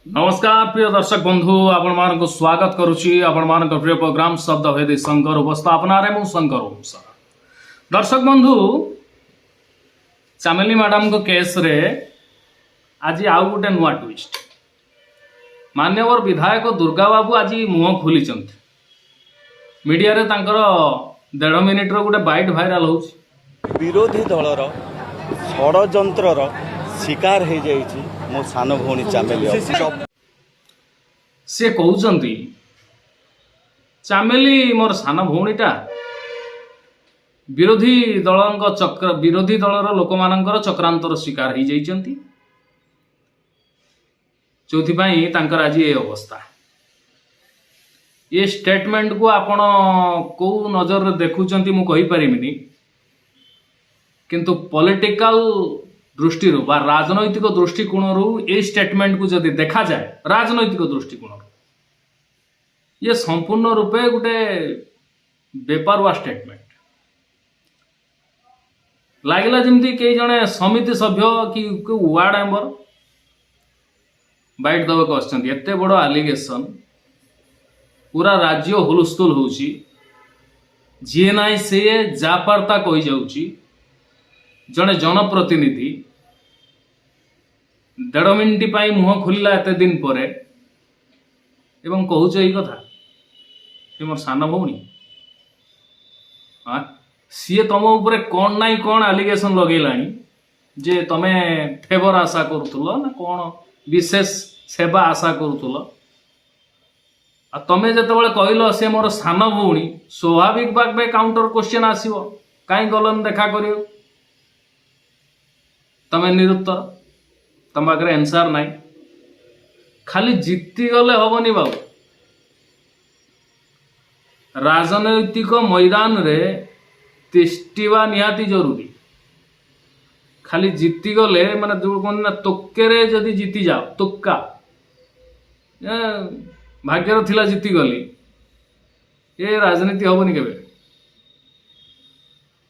नमस्कार प्रिय दर्शक बंधु आपण मान स्वागत करुच्ची आपण मान प्रिय प्रोग्राम शब्द भेदी शंकर उपस्थापना रे मु शंकर ओम सर। दर्शक बंधु चामेली मैडम को केस रे आज आउ गोटे नुआ ट्विस्ट मान्यवर विधायक दुर्गा बाबू आज मुह खोली मीडिया रे तांकर 1.5 मिनिट रो गोटे बाइट भाइराल होउची। विरोधी दलर षड़यंत्रर शिकार हो जाइए मो सान भौणी चामेली से कहउचंती चामेली मोर सान भौणीटा विरोधी दलर लोक मानकर चक्रांतर शिकार हो जाइचंती जोथिपाई तांकर आज ये अवस्था। ये स्टेटमेंट को आपण को नजर देखुचंती मु कहि परिमिनी किंतु पॉलिटिकल दृष्टि राजनैतिक दृष्टिकोण ये स्टेटमेंट को जदि देखा जाए राजनैतिक दृष्टिकोण ये संपूर्ण रूपे गोटे बेपारुआ स्टेटमेंट लगला जमती कई जने समिति सभ्य कि वार्ड मेंबर बाइट दबाक आते बड़ आलिगेशन पूरा राज्य हुलस्थुल होची जी ना सी जापारता कही जाऊची जड़े जनप्रतिनिधि 1.5 मिनिट मुह खोलला एते दिन पर एवं कहूच यही कथा ये मोर सान भौणी सी तुम उपर कौन ना कौन आलिगेशन लगेलानी जे तमे फेवर आशा करूल ना कौन विशेष सेवा आशा करूल तमें जिते कहल सी मोर सान भौणी स्वाभाविक भाव काउंटर क्वेश्चन आसो कहीं गलन देखा कर तमें निरुत्तर तम पाखे आंसर नाई खाली जीती गले हेनी बाबू राजनैतिक मैदान रे तिष्टिबा निहाती जरूरी खाली जीती गले माने जो कहना तोके जदि जीती जाओ तुक्का भाग्यर थिला जीती गली ये राजनीति हेनी केबे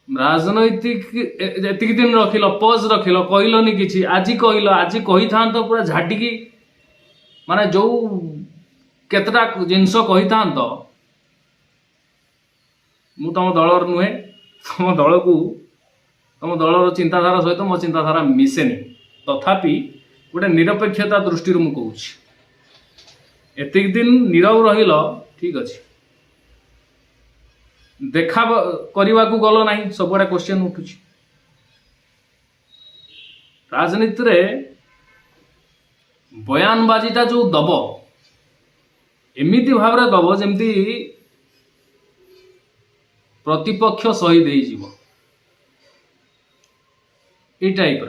राजनैतिक एतिक दिन रखिल पज रखिल कहलनि किछि आज कहल आज कही था पूरा झाटिकी माने जो केतटा जिनस कही था मु तुम दलर नुहे तुम दल को तुम दलर चिंताधारा सहित मो चिंताधारा मिसेनि तथापि गोटे निरपेक्षता दृष्टि मु कहूँ एतिक दिन नीरव रहिल ठीक अच्छे देखा करने को गल ना सबुआड़े क्वेश्चन उठू राजनीति रे बयानबाजीटा जो दब एमिति भाव दब जमती प्रतिपक्ष शहीद हो टाइप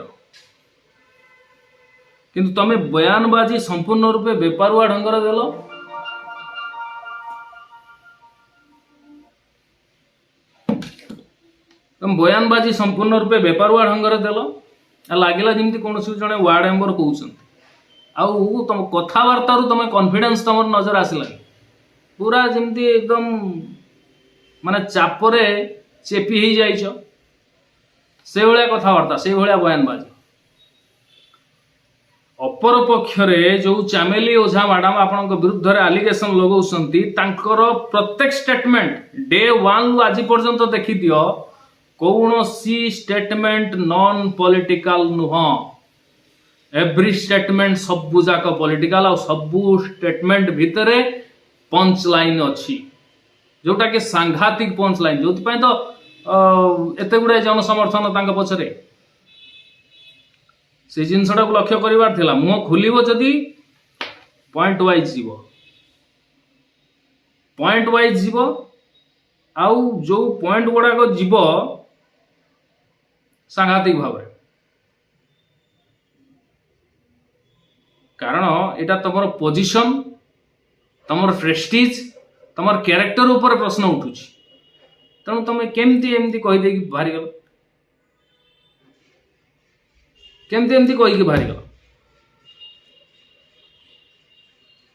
किंतु तमे बयानबाजी संपूर्ण रूपे बेपारुआ ढंगर देल तुम बयानबाजी संपूर्ण रूपे बेपारुआ ढंगर देल लगिला जमी कौन जड़े वार्ड मेंबर कहते आउ तुम कथबार्ता तुम कॉन्फिडेंस तुम नजर आसला पूरा जमती एकदम माने चापरे चेपी ही जाइछ से भाया कथबार्ता से भाया बयानबाजी अपर पक्षरे जो चामेली ओझा मैडम आपण विरुद्ध आलिगेशन लगौछंती तांकर प्रत्येक स्टेटमेंट डे 1 आज पर्यंत देखि दियो कौन सी स्टेटमेंट नॉन पॉलिटिकल नुह एवरी स्टेटमेंट सबू जाक पॉलिटिकल आ सबू स्टेटमेंट भितरे पंच लाइन अच्छी जोटा कि सांघातिक पंच लाइन जो तो एते गुड़े जनसमर्थन तांका पछरे से जिनसटा को लक्ष्य करिवार थिला मुह खोलिबो जदी पॉइंट वाइज जीवो आउ जो पॉइंट गुड़ा को जीवो सांघातिक भाव कारण एटा तुम पोजिशन तुम प्रेस्टीज तुम कैरेक्टर ऊपर प्रश्न उठुची तेणु तुम केमती एमती कहीदे बाहरी गल केमती एमती कहीकि बाहरी गल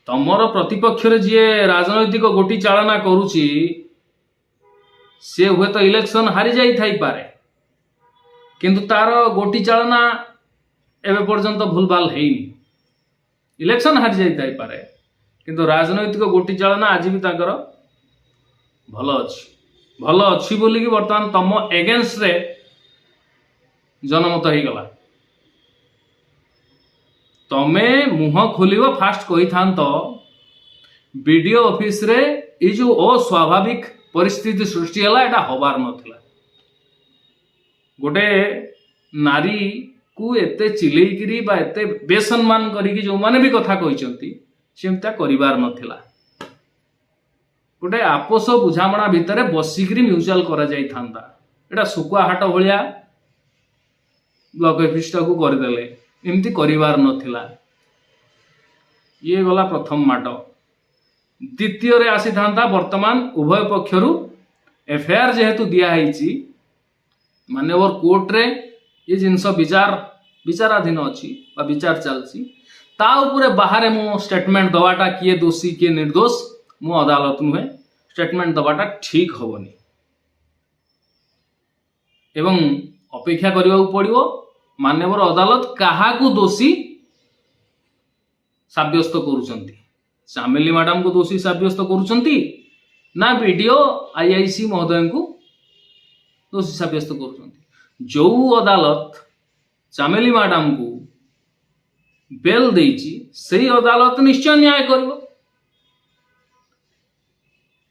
तमर प्रतिपक्ष जी राजनैतिक गोटी चालना करुची से हुए तो इलेक्शन हारी जाई थाई पारे किंतु तार गोटी चालना एवं पर्यंत भूल भाल है इलेक्शन हारी जाई पारे किंतु राजनैतिक गोटी चालना आज भी ताकर भल अच्छी बोली कि बर्तमान तम एगेन्स्ट रे जनमत हो गला तमे मुह खोल फास्ट कही था बीडीओ ऑफिस रे ये जो अस्वाभाविक परिस्थिति सृष्टि है एटा हबार नथिला गोटे नारी को एते चिलेइकरी बा एते बेसम्मान करिकी जो माने भी कथा कहिसंती सेमता करिवार नथिला गोटे आपस बुझामणा भितर बसिकरी म्यूचुअल करा जाई थांता एटा सुकुआ हाट भलिया ब्लॉक ऑफिस को करदेले एमती करिवार नथिला ये गला प्रथम माट द्वितीय रे आसी थांता वर्तमान उभय पक्षरु एफआईआर जेहेतु दिया हैची मान्यवर कोर्ट रे ये जिनस विचाराधीन अच्छी विचार चलती ता उपरे बाहर मु स्टेटमेंट दवाटा किए दोषी किए निर्दोष मु अदालत नुहे स्टेटमेंट दवाटा ठीक हबनी एवं अपेक्षा करने पड़ो मान्यवर अदालत काहाकू दोषी साब्यस्त करुचंती चामेली मैडम को दोषी साब्यस्त करुचंती ना वीडियो आईआईसी महोदय को दोषी साब्यस्त करुचंती जो अदालत चामेली मैडम को बेल देइची सही अदालत निश्चय न्याय करिवो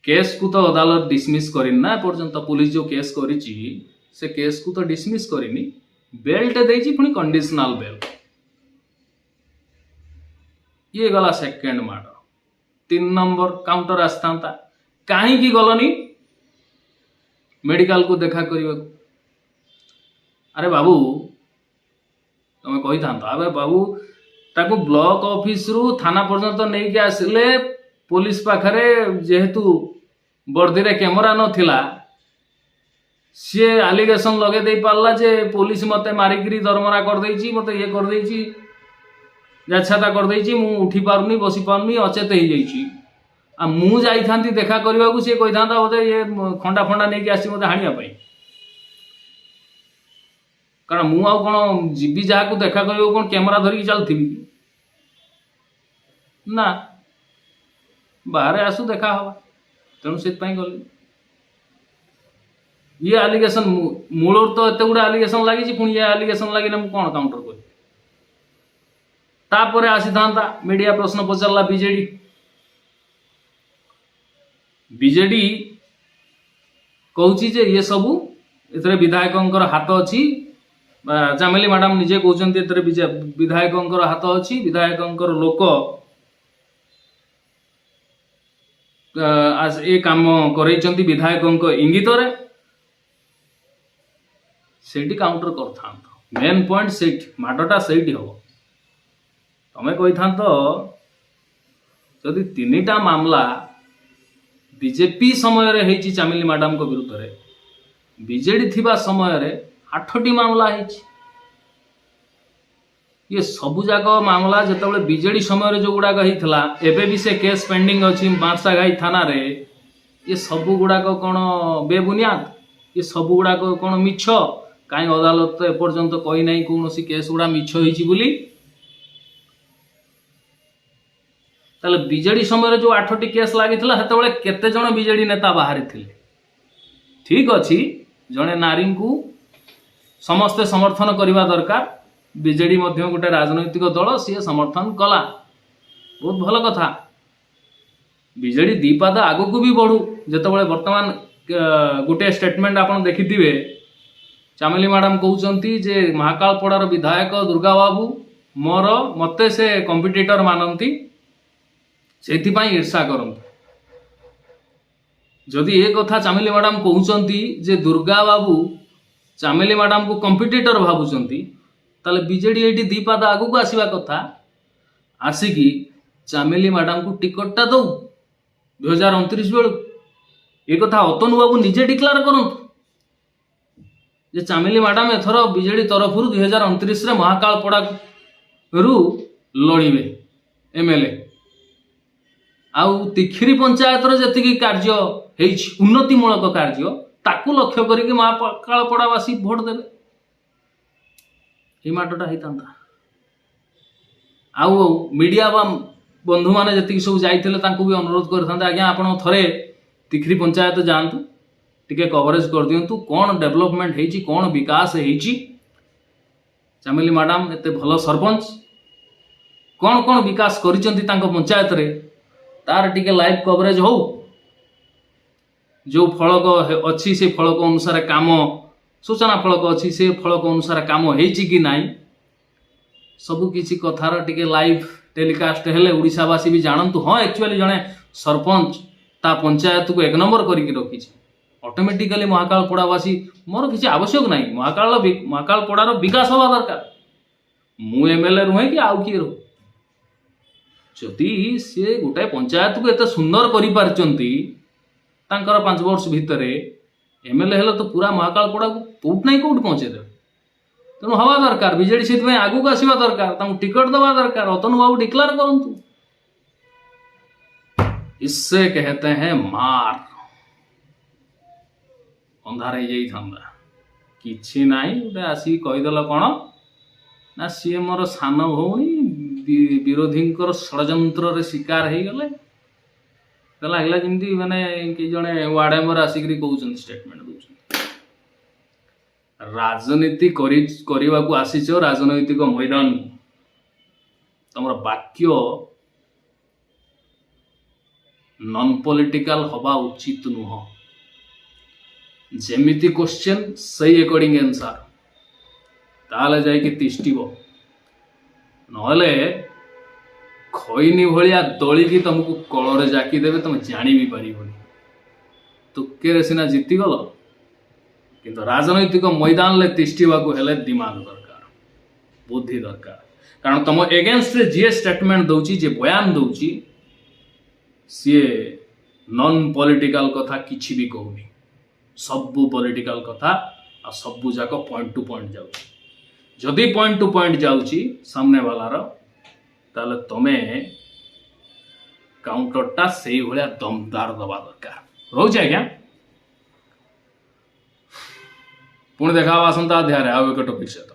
केस को तो अदालत डिसमिस करिन ना पर्यंत पुलिस जो केस करिची से केस को तो डिसमिस करिनी बेल टे देइची पुनी कंडीशनल बेल ये गला सेकंड मार्डर 3 नंबर काउंटर आस्तांता काहे की गलनी मेडिकल को देखा करिवो अरे बाबू तुम कही था अबे बाबू ताको ब्लॉक ऑफिस रु थाना पर्यंत नहीं के आसिले पुलिस पाखरे जेहेतु बर्दी रे कैमरा नथिला सी आलिगेशन लगे दे पारला जे पुलिस मते मारिकरी दरमरा कर देइची मते ये कर देइची जाछाता कर देइची मु उठी पारुनी बसी पारुनी अचेत हो जाइची आ मु जाई थांती देखा करबा को से कहि थांता बोले ये खंडा फंडा नहीं के आसी मते हानिया पई कारण मु आउ कोन जीबी जहा को देखा करियो कोन कैमरा धरि चलथि ना बाहर आसु देखा हवा तेणु से गली ये आलिगेशन मूल तो एत गुड़ा आलिगेशन लगी पुणी ये आलिगेशन लगे ना कौन काउंटर कर तापर आसी था मीडिया प्रश्न पचारा बीजेडी कहूँ जे ये सबू ए विधायकों हाथ अच्छी चामेली मैडम निजे कहते विधायकों हाथ अच्छी विधायकों लोक आज ये काम कर विधायकों इंगित से काउंटर कर था मेन पॉइंट से माडटा से हम तमें कही था जदि 3टा मामला बीजेपी समय रे हेची चामेली मैडम को विरुद्ध रे बीजेडी थिबा समय रे 8टी मामला हेची ये सबु जाक मामला जिते बीजेडी समय जो गुड़ाक होता एबे भी से केस पेंडिंग अच्छी बारसाघाई थाना रे ये सबु गुड़ाक कौन बेबुनियाद ये सबु गुड़ाक कौन मिछ कहीं अदालत तो एपर्यंत कही ना कौन केस गुड़ा मिछ होली ताले बीजेडी समय जो 8टी केस लगी केते जण बीजेडी नेता बाहरी थिले ठीक अच्छी जड़े नारी को समस्ते समर्थन करने दरकार बीजेडी मध्य गोटे राजनैतिक दल सी समर्थन कला बहुत भल कथा बीजेडी दीपाद आग को भी बढ़ू जिते बर्तमान गोटे स्टेटमेंट आप देखिथिबे चामेली मैडम कहते जे महाकालपड़ार विधायक दुर्गा बाबू मोर मते से कंपिटिटर मानती से ईर्षा करती जदि ये कथा चामेली मैडम कहते जे दुर्गा बाबू चामेली मैडम को कंपिटिटर भावुंट ताले बीजेडी ये दीपाद आगू को आसवा कथा आसिकी चामेली मैडम को टिकटटा दौ 2029 बेलू ये कथा अतनु बाबू निजे डिक्लेयर करूँ जे चामेली मैडम एथर बीजेडी तरफ 2029 रे महाकालपड़ा रु लड़े एमएलए आउ तिखिरी पंचायत जी कार्य उन्नतिमूलक कार्य ताकू लक्ष्य करके महाकालपड़ावासी भोट देवे ये माटटा होता आउ मीडिया बा बंधु मैंने जी सब जाते भी अनुरोध करते आज्ञा आप थे तिखरी पंचायत जातु टिके कवरेज कर दिंतु कौन डेवलपमेंट होती कौन विकास होती चामेली मैडम एत भल सरपंच कौन कौन विकास करिसेंती तांको पंचायत रे तार टिके लाइव कवरेज हो जो फलक अच्छी से फलक अनुसार काम सूचना फलक अच्छी से फलक अनुसार काम होती कि नाई सबु किसी कथार टिके लाइव टेलीकास्ट हेले ओडिशावासी भी जानतु हाँ एक्चुअली जड़े सरपंच ता पंचायत को एक नंबर करके रखी ऑटोमेटिकली महाकालपड़ावासी मोर किसी आवश्यक नहीं महाकालपड़ार विकास हवा दरकार मु एमएलए रुहे कि आउ किए रो जदि सी गोटाए पंचायत को एत सुंदर कर 5 वर्ष भितर एमएलए हेले तो पूरा महाकालपड़ा को कोट नहीं कोट पहुंचे देवे तेणु हवा दरकार बीजेडी से आगू को आसवा दरकार टिकट दवा दरकार रतन बाबू डिक्लेयर करंतु इससे कहते हैं मार अंधार हो किछि नाई गोटे आसिक कहीदेल कौन ना सी मोर सान भौणी विरोधी षड्यंत्र शिकार हो गले लगला जमी माने कि जड़े वार्ड मेंबर आसिक कहते स्टेटमेंट दौरान राजनीति करने को आसीच राजनैतिक मैदान तुम वाक्य नॉन पॉलिटिकल हवा उचित नुह जेमिति क्वेश्चन सही अकॉर्डिंग आंसर ताले जाइए तिष्ठिब नहले खैनी भलिया दलिकी तुमको कलरे जाकी देवे तुम जानी भी पारिबनी तुके सीना जीतीगल किंतु राजनैतिक मैदान ले तिष्ठिबा को हेले दिमाग दरकार बुद्धि दरकार कारण तुम एगेन्स्ट जी स्टेटमेंट दौची जे बयान दौची सी नॉन पॉलिटिकल कथा किछि भी कहूनी सबू पॉलिटिकल कथा आ सबू जाक पॉइंट टू पॉइंट जाऊ जदि पॉइंट टू पॉइंट जाऊची सामने वालार ताले तमे काउंटरटा सेही भलिया दमदार दबा दरकार रोचे आज्ञा पुणी देखा आसंता अध्याय आउ एक टॉपिक सहित।